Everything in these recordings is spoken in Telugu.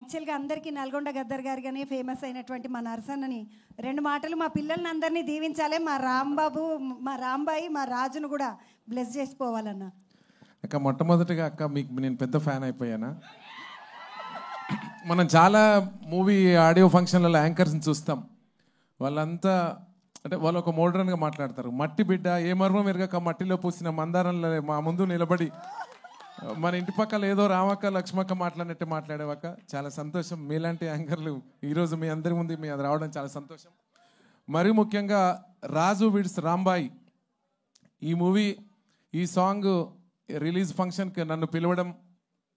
యాక్చువల్గా అందరికీ నల్గొండ గద్దర్ గారిగానే ఫేమస్ అయినటువంటి మా నరసన్నని 2 మాటలు మా పిల్లల్ని అందరినీ దీవించాలి. మా రాంబాబు, మా రాంబాయి, మా రాజును కూడా బ్లెస్ చేసిపోవాలన్న. అక్క మొట్టమొదటిగా అక్క మీకు నేను పెద్ద ఫ్యాన్ అయిపోయానా. మనం చాలా మూవీ ఆడియో ఫంక్షన్లలో యాంకర్స్ని చూస్తాం. వాళ్ళంతా అంటే వాళ్ళు ఒక మోడ్రన్గా మాట్లాడతారు. మట్టి బిడ్డ ఏ మర్మం ఎరగక మట్టిలో పూసిన మందారంలో మా ముందు నిలబడి మన ఇంటి పక్కల ఏదో రామక్క లక్ష్మక్క మాట్లాడినట్టే మాట్లాడేవాక చాలా సంతోషం. మీలాంటి యాంకర్లు ఈరోజు మీ అందరి ముందు మీ అది రావడం చాలా సంతోషం. మరీ ముఖ్యంగా రాజు విడ్స్ రాంబాయి ఈ మూవీ ఈ సాంగ్ రిలీజ్ ఫంక్షన్కి నన్ను పిలవడం,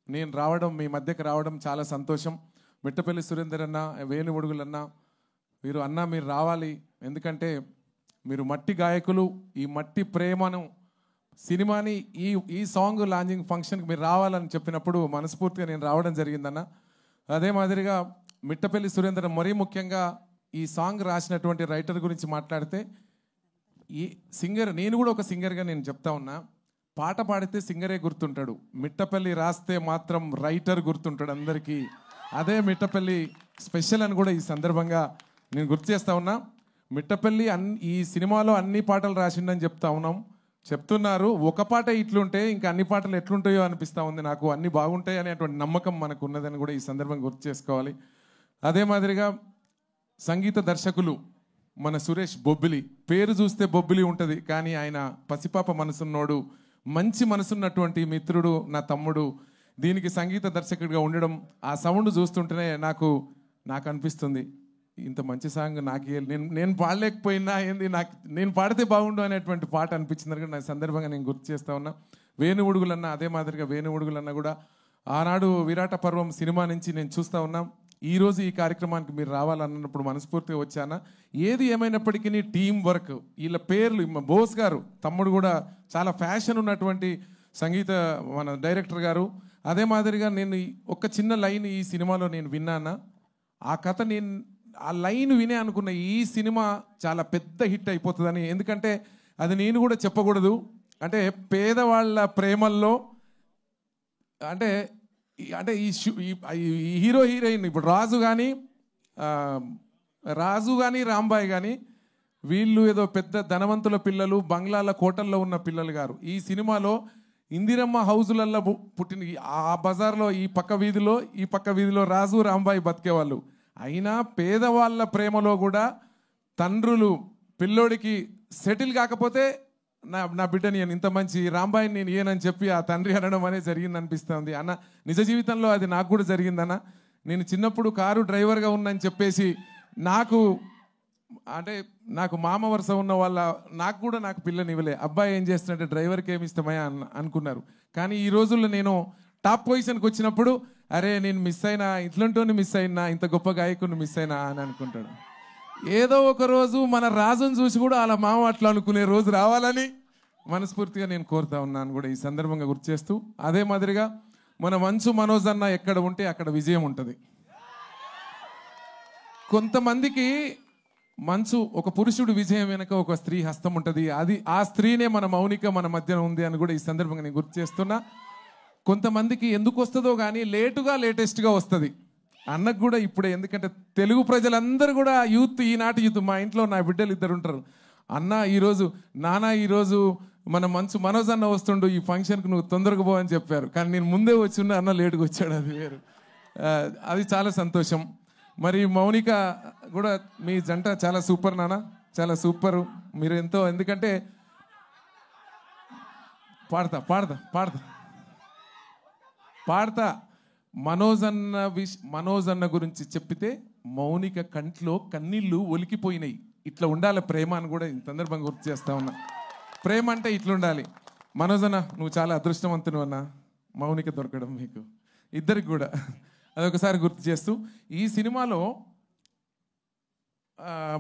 నేను రావడం, మీ మధ్యకి రావడం చాలా సంతోషం. మిట్టపల్లి సురేందర్ అన్న, వేణువుడుగులన్న, మీరు రావాలి. ఎందుకంటే మీరు మట్టి గాయకులు. ఈ మట్టి ప్రేమను సినిమాని ఈ సాంగ్ లాంచింగ్ ఫంక్షన్కి మీరు రావాలని చెప్పినప్పుడు మనస్ఫూర్తిగా నేను రావడం జరిగిందన్న. అదే మాదిరిగా మిట్టపల్లి సురేందర్ మరీ ముఖ్యంగా ఈ సాంగ్ రాసినటువంటి రైటర్ గురించి మాట్లాడితే, ఈ సింగర్, నేను కూడా ఒక సింగర్గా నేను చెప్తా ఉన్నా, పాట పాడితే సింగరే గుర్తుంటాడు, మిట్టపల్లి రాస్తే మాత్రం రైటర్ గుర్తుంటాడు అందరికీ. అదే మిట్టపల్లి స్పెషల్ అని కూడా ఈ సందర్భంగా నేను గుర్తు చేస్తా ఉన్నా. మిట్టపల్లి ఈ సినిమాలో అన్ని పాటలు రాసిండని చెప్తున్నారు. ఒక పాట ఇట్లుంటే ఇంకా అన్ని పాటలు ఎట్లుంటాయో అనిపిస్తూ ఉంది నాకు. అన్ని బాగుంటాయి అనేటువంటి నమ్మకం మనకు ఉన్నదని కూడా ఈ సందర్భంగా గుర్తు చేసుకోవాలి. అదే మాదిరిగా సంగీత దర్శకులు మన సురేష్ బొబ్బిలి, పేరు చూస్తే బొబ్బిలి ఉంటుంది, కానీ ఆయన పసిపాప మనసున్నోడు, మంచి మనసున్నటువంటి మిత్రుడు, నా తమ్ముడు. దీనికి సంగీత దర్శకుడిగా ఉండడం, ఆ సౌండ్ చూస్తుంటేనే నాకు అనిపిస్తుంది ఇంత మంచి సాంగ్ నాకు నేను పాడలేకపోయినా ఏంది, నేను పాడితే బాగుండు అనేటువంటి పాట అనిపించింది. నా సందర్భంగా నేను గుర్తు చేస్తా ఉన్నా. వేణువుడుగులన్న అదే మాదిరిగా వేణువుడుగులన్న కూడా ఆనాడు విరాట పర్వం సినిమా నుంచి నేను చూస్తూ ఉన్నా. ఈరోజు ఈ కార్యక్రమానికి మీరు రావాలన్నప్పుడు మనస్ఫూర్తిగా వచ్చానా. ఏది ఏమైనప్పటికీ టీం వర్క్, వీళ్ళ పేర్లు బోస్ గారు తమ్ముడు కూడా చాలా ఫ్యాషన్ ఉన్నటువంటి సంగీత మన డైరెక్టర్ గారు. అదే మాదిరిగా నేను ఒక చిన్న లైన్ ఈ సినిమాలో నేను విన్నానా, ఆ కథ ఆ లైన్ వినే అనుకున్న ఈ సినిమా చాలా పెద్ద హిట్ అయిపోతుందని. ఎందుకంటే అది నేను కూడా చెప్పకూడదు. అంటే పేదవాళ్ళ ప్రేమల్లో అంటే ఈ హీరో హీరోయిన్ ఇప్పుడు రాజు కానీ రాంబాయి కానీ వీళ్ళు ఏదో పెద్ద ధనవంతుల పిల్లలు, బంగ్లాల కోటల్లో ఉన్న పిల్లలు గారు. ఈ సినిమాలో ఇందిరమ్మ హౌజులల్లో పుట్టిన ఆ బజార్లో ఈ పక్క వీధిలో రాజు రాంబాయి బతికేవాళ్ళు. అయినా పేదవాళ్ళ ప్రేమలో కూడా తండ్రులు పిల్లోడికి సెటిల్ కాకపోతే నా బిడ్డని ఇంత మంచి రాంబాయిని నేను ఇయ్యనని చెప్పి ఆ తండ్రి అనడం అనేది జరిగింది అనిపిస్తుంది అన్న. నిజ జీవితంలో అది నాకు కూడా జరిగిందన్న. నేను చిన్నప్పుడు కారు డ్రైవర్గా ఉన్నని చెప్పేసి నాకు మామ వరుస ఉన్న నాకు పిల్లని ఇవ్వలే. అబ్బాయి ఏం చేస్తున్నట్టే డ్రైవర్కి ఏమి ఇష్టమయ్యా అనుకున్నారు. కానీ ఈ రోజుల్లో నేను టాప్ పొజిషన్కి వచ్చినప్పుడు అరే నేను మిస్ అయినా, ఇట్లంటోని మిస్ అయినా, ఇంత గొప్ప గాయకుని మిస్ అయినా అని అనుకుంటాడు. ఏదో ఒక రోజు మన రాజును చూసి కూడా అలా మామ అట్లా అనుకునే రోజు రావాలని మనస్ఫూర్తిగా నేను కోరుతా ఉన్నాను కూడా ఈ సందర్భంగా గుర్తు చేస్తూ. అదే మాదిరిగా మన మంచు మనోజ్ అన్న ఎక్కడ ఉంటే అక్కడ విజయం ఉంటుంది. కొంతమందికి మంచు ఒక పురుషుడు విజయం వెనక ఒక స్త్రీ హస్తం ఉంటుంది. ఆ స్త్రీనే మన మౌనిక మన మధ్యన ఉంది అని కూడా ఈ సందర్భంగా నేను గుర్తు చేస్తున్నా. కొంతమందికి ఎందుకు వస్తుందో కానీ లేటెస్ట్గా వస్తుంది. అన్నకు కూడా ఇప్పుడే, ఎందుకంటే తెలుగు ప్రజలందరూ కూడా ఈనాటి యూత్, మా ఇంట్లో నా బిడ్డలు 2 ఉంటారు. అన్న ఈరోజు మన మంచు మనోజ్ అన్న వస్తుండు, ఈ ఫంక్షన్కి నువ్వు తొందరగా పో అని చెప్పారు. కానీ నేను ముందే వచ్చి ఉన్న, అన్న లేటుగా వచ్చాడు, అది వేరు. అది చాలా సంతోషం. మరి మౌనిక కూడా మీ జంట చాలా సూపర్ నాన్న, చాలా సూపర్. మీరు ఎంతో, ఎందుకంటే పాడతా మనోజ్ అన్న గురించి చెప్పితే మౌనిక కంట్లో కన్నీళ్ళు ఒలికిపోయినాయి. ఇట్లా ఉండాలి ప్రేమ అని కూడా ఈ సందర్భంగా గుర్తు చేస్తా ఉన్నా. ప్రేమ అంటే ఇట్లా ఉండాలి. మనోజ్ అన్న నువ్వు చాలా అదృష్టవంతుడు అన్న, మౌనిక దొరకడం మీకు ఇద్దరికి కూడా. అదొకసారి గుర్తు చేస్తూ ఈ సినిమాలో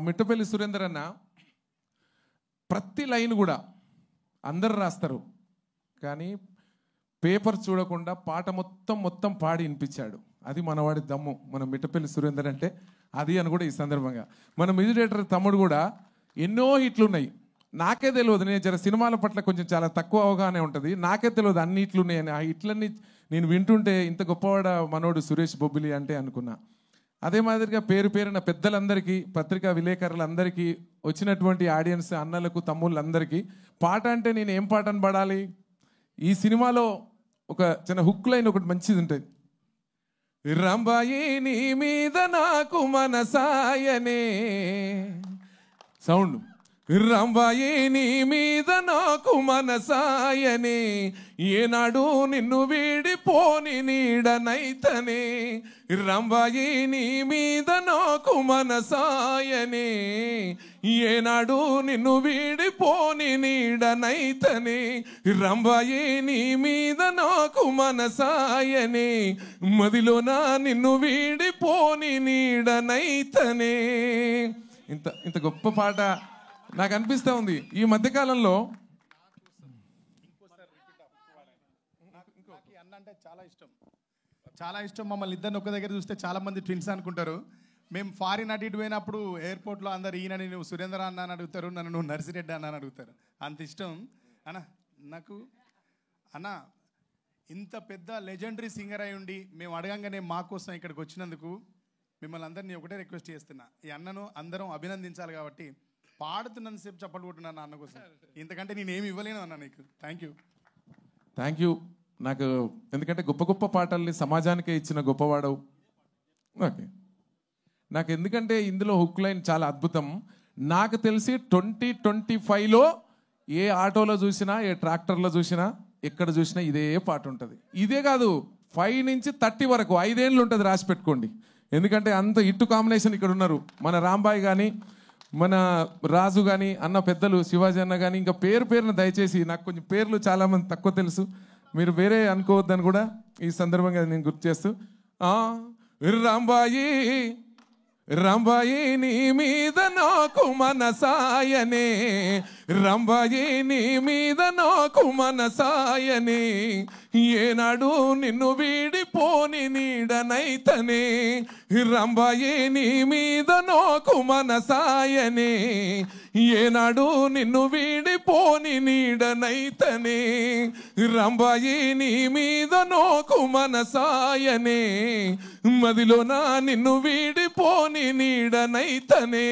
మిట్టపల్లి సురేందర్ అన్న ప్రతి లైన్ కూడా అందరు రాస్తారు, కానీ పేపర్ చూడకుండా పాట మొత్తం పాడి వినిపించాడు. అది మనవాడి దమ్ము, మన మిట్టపల్లి సురేందర్ అంటే అది అని కూడా ఈ సందర్భంగా. మన మ్యూజిక్ డైరెక్టర్ తమ్ముడు కూడా ఎన్నో హిట్లు ఉన్నాయి. నాకే తెలియదు, నేను జర సినిమాల పట్ల కొంచెం చాలా తక్కువ అవగాహన ఉంటుంది, నాకే తెలియదు అన్ని ఇట్లున్నాయని. ఆ ఇట్లన్నీ నేను వింటుంటే ఇంత గొప్పవాడ మనోడు సురేష్ బొబ్బిలి అంటే అనుకున్నా. అదే మాదిరిగా పేరు పేరున పెద్దలందరికీ, పత్రికా విలేకరులందరికీ, వచ్చినటువంటి ఆడియన్స్ అన్నలకు తమ్ముళ్ళందరికీ పాట అంటే నేను ఏం పాటను పడాలి? ఈ సినిమాలో ఒక చిన్న హుక్ లైన్ ఒకటి మంచిది ఉంటుంది. రంబాయి నీ మీద నాకు మనసాయనే, సౌండ్. రంబాయి నీ మీద నాకు మనసాయనే, ఏనాడు నిన్ను వీడిపోని నీడనైతనే. రంబాయి నీ మీద నాకు మనసాయనే, ఏనాడు నిన్ను వీడిపోని నీడనైతనే. రంబాయి నీ మీద నాకు మనసాయనే, మదిలోన నిన్ను వీడిపోని నీడనైతనే. ఇంత ఇంత గొప్ప పాట నాకు అనిపిస్తూ ఉంది ఈ మధ్యకాలంలో. అన్న అంటే చాలా ఇష్టం. మమ్మల్ని ఇద్దరిని ఒక దగ్గర చూస్తే చాలా మంది ట్విన్స్ అనుకుంటారు. మేము ఫారిన్ అటు ఇటు పోయినప్పుడు ఎయిర్పోర్ట్లో అందరు ఈయనని నువ్వు సురేంద్ర అన్న అని అడుగుతారు, నన్ను నువ్వు నర్సిరెడ్డి అన్న అని అడుగుతారు. అంత ఇష్టం అన్న నాకు. అన్న ఇంత పెద్ద లెజెండరీ సింగర్ అయి ఉండి మేము అడగంగానే మా కోసం ఇక్కడికి వచ్చినందుకు మిమ్మల్ని అందరినీ ఒకటే రిక్వెస్ట్ చేస్తున్నా, ఈ అన్నను అందరం అభినందించాలి. కాబట్టి పాడుతున్నంతసేపు చప్పట్లు కొట్టున్నాను అన్న కోసం, ఇంతకంటే నేను ఏమి ఇవ్వలేను అన్న నీకు. Thank you. నాకు ఎందుకంటే గొప్ప గొప్ప పాటల్ని సమాజానికే ఇచ్చిన గొప్పవాడవు. ఓకే, నాకు ఎందుకంటే ఇందులో హుక్ లైన్ చాలా అద్భుతం. నాకు తెలిసి 2025లో ఏ ఆటోలో చూసినా, ఏ ట్రాక్టర్లో చూసినా, ఎక్కడ చూసినా ఇదే పాట ఉంటుంది. ఇదే కాదు, 5 నుంచి 30 వరకు 5 ఏళ్ళు ఉంటుంది, రాసి పెట్టుకోండి. ఎందుకంటే అంత ఇట్టు కాంబినేషన్ ఇక్కడ ఉన్నారు. మన రాంబాయ్ కానీ, మన రాజు కానీ, అన్న పెద్దలు శివాజీ అన్న కానీ, ఇంకా పేరున దయచేసి, నాకు కొంచెం పేర్లు చాలామంది తక్కువ తెలుసు, మీరు వేరే అనుకోవద్దని కూడా ఈ సందర్భంగా నేను గుర్తు చేస్తూ, రాంబాయి రంబాయి నీ మీద నాకు మనసాయనే, రంబాయి నీ మీద నాకు మనసాయనే, ఏనాడు నిన్ను వీడిపోని నీడనైతనే. రంబాయి నీ మీద నాకు మనసాయనే, ఏనాడు నిన్ను వీడిపోని నీడనైతనే. రంబాయి నీ మీద నాకు మనసాయనే, మదిలోన నిన్ను వీడిపోని నీడనైతనే.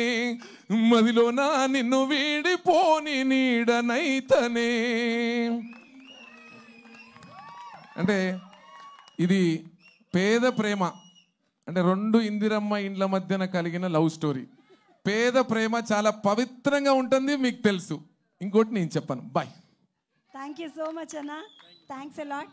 మదిలోన నిన్ను వీడిపోని నీడనైతనే. అంటే ఇది పేద ప్రేమ, అంటే 2 ఇందిరమ్మ ఇండ్ల మధ్యన కలిగిన లవ్ స్టోరీ. పేద ప్రేమ చాలా పవిత్రంగా ఉంటుంది, మీకు తెలుసు. ఇంకోటి నేను చెప్పను. Bye. Thank you so much అన్న. Thanks a lot.